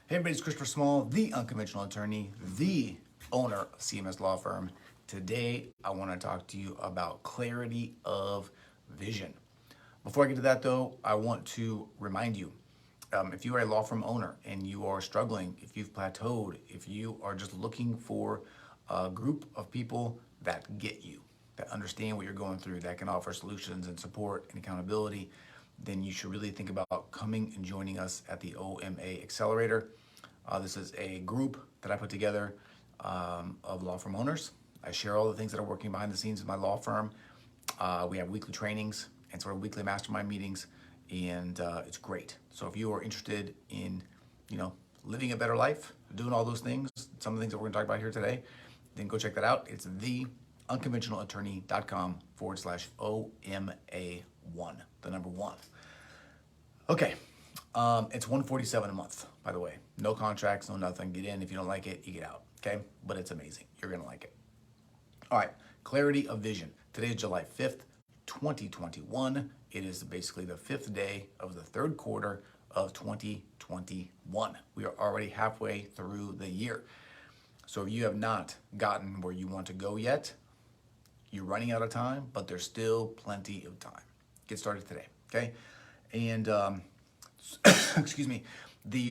Hey everybody, it's Christopher Small, the unconventional attorney, the owner of CMS Law Firm. Today, I want to talk to you about clarity of vision. Before I get to that though, I want to remind you, if you are a law firm owner and you are struggling, if you've plateaued, if you are just looking for a group of people that get you, that understand what you're going through, that can offer solutions and support and accountability, then you should really think about coming and joining us at the OMA Accelerator. This is a group that I put together of law firm owners. I share all the things that are working behind the scenes in my law firm. We have weekly trainings and sort of weekly mastermind meetings, and it's great. So if you are interested in, living a better life, doing all those things, some of the things that we're going to talk about here today, then go check that out. It's theunconventionalattorney.com/OMA1, the number one. Okay. It's $147 a month, by the way. No contracts, no nothing. Get in. If you don't like it, you get out. Okay? But it's amazing. You're going to like it. All right. Clarity of vision. Today is July 5th, 2021. It is basically the fifth day of the third quarter of 2021. We are already halfway through the year. So if you have not gotten where you want to go yet, you're running out of time, but there's still plenty of time. Get started today. Okay? And, excuse me, the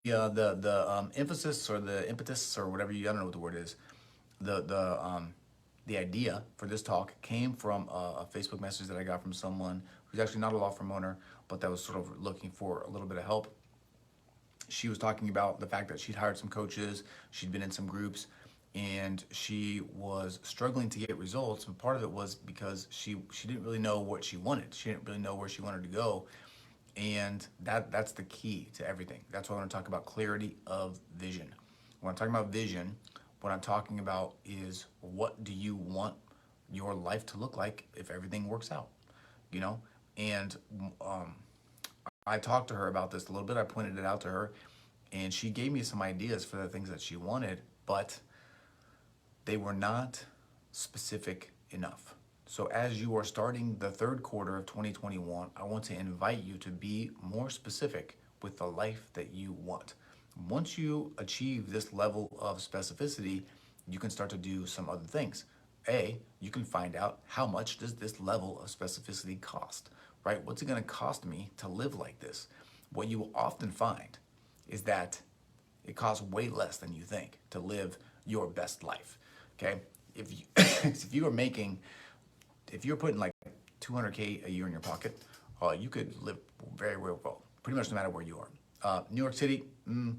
emphasis or the impetus or whatever I don't know what the word is, the idea for this talk came from a Facebook message that I got from someone who's actually not a law firm owner, but that was sort of looking for a little bit of help. She was talking about the fact that she'd hired some coaches, she'd been in some groups, and she was struggling to get results. And part of it was because she didn't really know what she wanted. She didn't really know where she wanted to go. And that's the key to everything. That's why I want to talk about clarity of vision. When I'm talking about vision, what I'm talking about is, what do you want your life to look like if everything works out? And I talked to her about this a little bit. I pointed it out to her, and she gave me some ideas for the things that she wanted, but they were not specific enough. So as you are starting the third quarter of 2021, I want to invite you to be more specific with the life that you want. Once you achieve this level of specificity, you can start to do some other things. You can find out, how much does this level of specificity cost, right? What's it going to cost me to live like this? What you will often find is that it costs way less than you think to live your best life, okay? If you're putting like 200K a year in your pocket, you could live very, very well, pretty much no matter where you are. New York City, you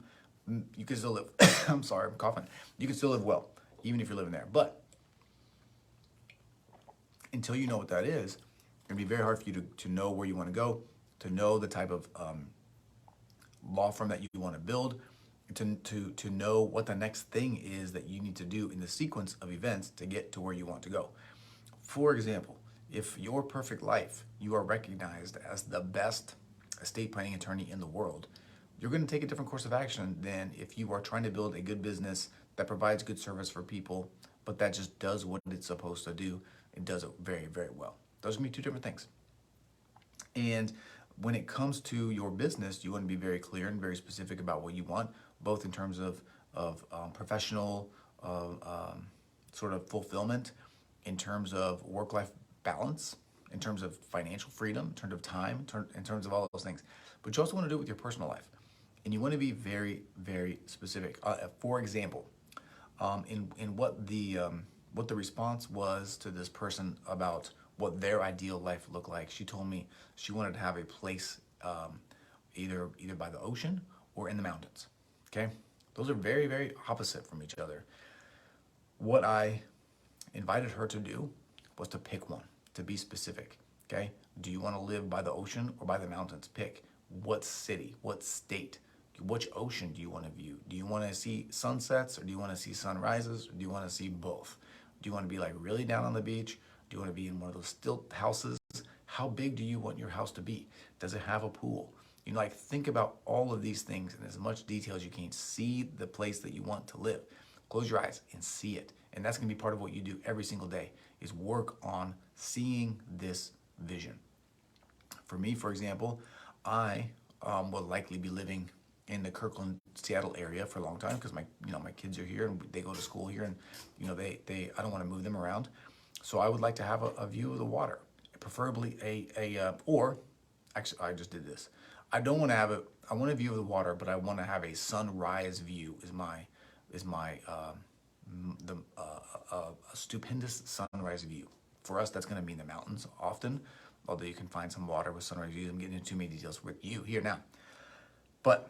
can still live. I'm sorry, I'm coughing. You can still live well, even if you're living there. But until you know what that is, it's gonna be very hard for you to know where you want to go, to know the type of law firm that you want to build, to know what the next thing is that you need to do in the sequence of events to get to where you want to go. For example, if your perfect life, you are recognized as the best estate planning attorney in the world, you're going to take a different course of action than if you are trying to build a good business that provides good service for people, but that just does what it's supposed to do and does it very, very well. Those are going to be two different things. And when it comes to your business, you want to be very clear and very specific about what you want, both in terms of professional sort of fulfillment, in terms of work-life balance, in terms of financial freedom, in terms of time, in terms of all those things. But you also want to do it with your personal life. And you want to be very, very specific. For example, in what the response was to this person about what their ideal life looked like, she told me she wanted to have a place either by the ocean or in the mountains. Okay? Those are very, very opposite from each other. What I invited her to do was to pick one, to be specific. Okay? Do you want to live by the ocean or by the mountains? Pick. What city? What state? Which ocean do you want to view? Do you want to see sunsets, or do you want to see sunrises, or do you want to see both? Do you want to be like really down on the beach? Do you want to be in one of those stilt houses? How big do you want your house to be? Does it have a pool? Think about all of these things in as much detail as you can. See the place that you want to live. Close your eyes and see it. And that's going to be part of what you do every single day, is work on seeing this vision. For me, for example, I will likely be living in the Kirkland, Seattle area for a long time because my kids are here and they go to school here, and I don't want to move them around. So I would like to have a view of the water, preferably or actually I just did this. I don't want to have I want a view of the water, but I want to have a sunrise view. A stupendous sunrise view. For us, that's going to be in the mountains often, although you can find some water with sunrise views. I'm getting into too many details with you here now. But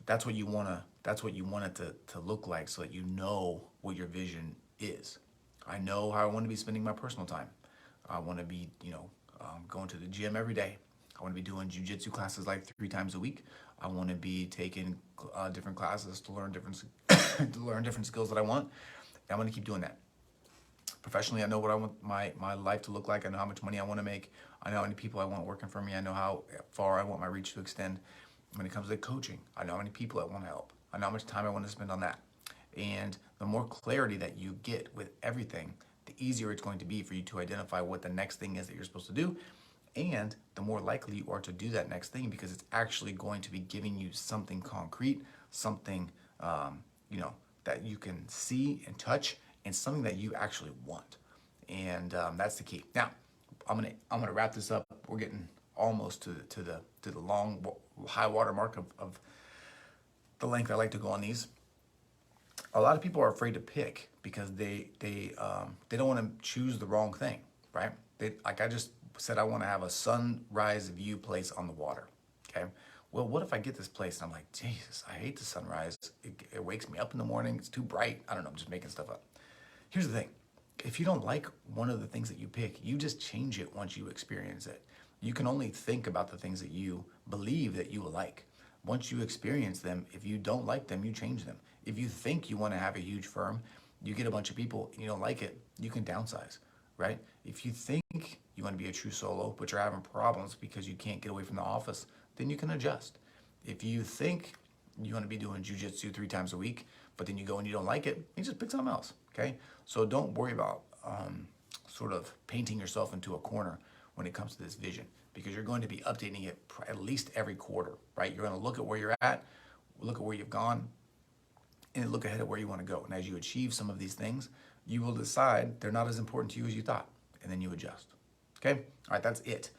that's what you want it to look like, so that you know what your vision is. I know how I want to be spending my personal time. I want to be, going to the gym every day. I want to be doing jujitsu classes like 3 times a week. I want to be taking different classes to learn different skills that I want. And I'm going to keep doing that. Professionally, I know what I want my life to look like. I know how much money I want to make. I know how many people I want working for me. I know how far I want my reach to extend. When it comes to coaching, I know how many people I want to help. I know how much time I want to spend on that. And the more clarity that you get with everything, the easier it's going to be for you to identify what the next thing is that you're supposed to do. And the more likely you are to do that next thing, because it's actually going to be giving you something concrete, something that you can see and touch, and something that you actually want. And that's the key. Now, I'm gonna wrap this up. We're getting almost to the long high water mark of the length I like to go on these. A lot of people are afraid to pick because they don't want to choose the wrong thing, right? Like I just said, I want to have a sunrise view place on the water. Okay. Well, what if I get this place and I'm like, Jesus, I hate the sunrise. It wakes me up in the morning. It's too bright. I don't know. I'm just making stuff up. Here's the thing. If you don't like one of the things that you pick, you just change it once you experience it. You can only think about the things that you believe that you will like. Once you experience them, if you don't like them, you change them. If you think you want to have a huge firm, you get a bunch of people and you don't like it, you can downsize, right? If you think you want to be a true solo, but you're having problems because you can't get away from the office, then you can adjust. If you think you want to be doing jujitsu 3 times a week, but then you go and you don't like it, you just pick something else, okay? So don't worry about sort of painting yourself into a corner when it comes to this vision, because you're going to be updating it at least every quarter, right? You're going to look at where you're at, look at where you've gone, and look ahead at where you want to go. And as you achieve some of these things, you will decide they're not as important to you as you thought, and then you adjust. Okay? All right, that's it.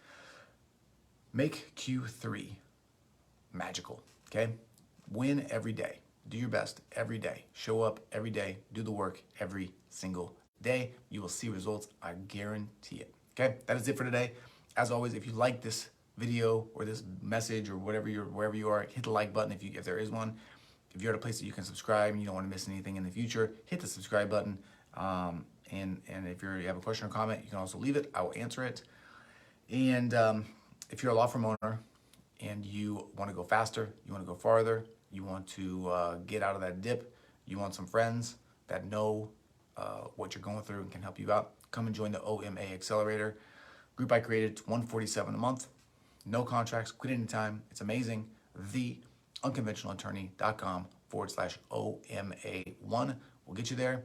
Make Q3 magical, okay? Win every day. Do your best every day. Show up every day. Do the work every single day. You will see results. I guarantee it. Okay? That is it for today. As always, if you like this video or this message or wherever you are, hit the like button if there is one. If you're at a place that you can subscribe and you don't want to miss anything in the future, hit the subscribe button. And if you have a question or comment, you can also leave it. I will answer it. And if you're a law firm owner and you want to go faster, you want to go farther, you want to get out of that dip, you want some friends that know what you're going through and can help you out, come and join the OMA Accelerator group I created. It's $147 a month, no contracts, quit anytime. It's amazing. theunconventionalattorney.com/OMA1 will get you there.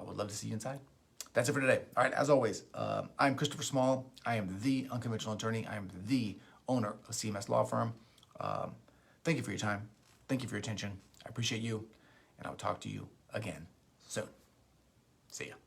Would love to see you inside. That's it for today. All right, as always, I'm Christopher Small. I am the Unconventional Attorney. I am the owner of CMS Law Firm. Thank you for your time. Thank you for your attention. I appreciate you, and I'll talk to you again soon. See ya.